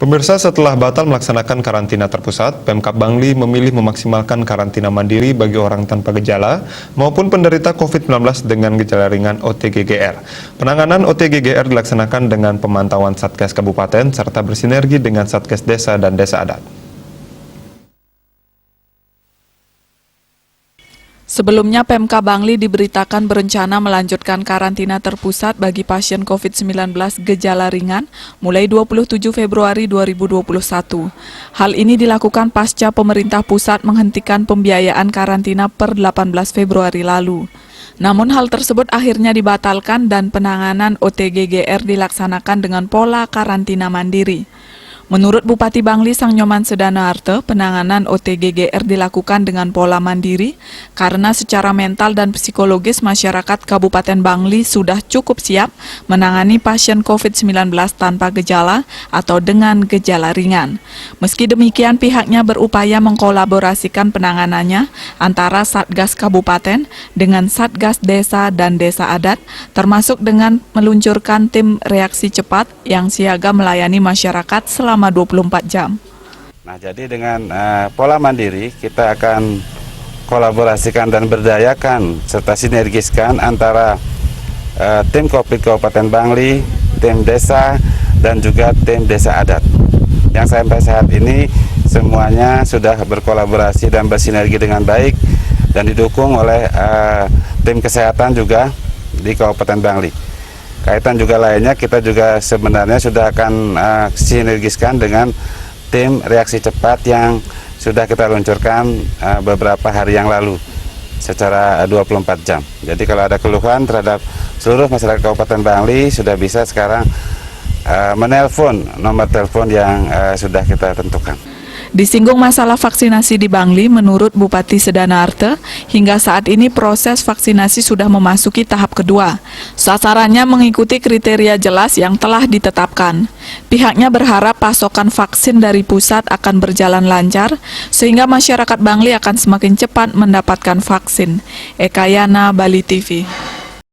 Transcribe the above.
Pemirsa, setelah batal melaksanakan karantina terpusat, Pemkab Bangli memilih memaksimalkan karantina mandiri bagi orang tanpa gejala maupun penderita COVID-19 dengan gejala ringan OTGGR. Penanganan OTGGR dilaksanakan dengan pemantauan Satgas Kabupaten serta bersinergi dengan Satgas Desa dan Desa Adat. Sebelumnya, Pemkab Bangli diberitakan berencana melanjutkan karantina terpusat bagi pasien COVID-19 gejala ringan mulai 27 Februari 2021. Hal ini dilakukan pasca pemerintah pusat menghentikan pembiayaan karantina per 18 Februari lalu. Namun hal tersebut akhirnya dibatalkan dan penanganan OTGGR dilaksanakan dengan pola karantina mandiri. Menurut Bupati Bangli Sang Nyoman Sedanarte, penanganan OTGGR dilakukan dengan pola mandiri karena secara mental dan psikologis masyarakat Kabupaten Bangli sudah cukup siap menangani pasien COVID-19 tanpa gejala atau dengan gejala ringan. Meski demikian, pihaknya berupaya mengkolaborasikan penanganannya antara Satgas Kabupaten dengan Satgas Desa dan Desa Adat, termasuk dengan meluncurkan tim reaksi cepat yang siaga melayani masyarakat selama 24 jam. Nah, jadi dengan pola mandiri kita akan kolaborasikan dan berdayakan serta sinergiskan antara tim COVID Kabupaten Bangli, tim desa dan juga tim desa adat. Yang sampai saat ini semuanya sudah berkolaborasi dan bersinergi dengan baik dan didukung oleh tim kesehatan juga di Kabupaten Bangli. Kaitan juga lainnya, kita juga sebenarnya sudah akan sinergiskan dengan tim reaksi cepat yang sudah kita luncurkan beberapa hari yang lalu secara 24 jam. Jadi kalau ada keluhan terhadap seluruh masyarakat Kabupaten Bangli sudah bisa sekarang menelpon nomor telepon yang sudah kita tentukan. Disinggung masalah vaksinasi di Bangli, menurut Bupati Sedanarte, hingga saat ini proses vaksinasi sudah memasuki tahap kedua. Sasarannya mengikuti kriteria jelas yang telah ditetapkan. Pihaknya berharap pasokan vaksin dari pusat akan berjalan lancar, sehingga masyarakat Bangli akan semakin cepat mendapatkan vaksin. Eka Yana, Bali TV.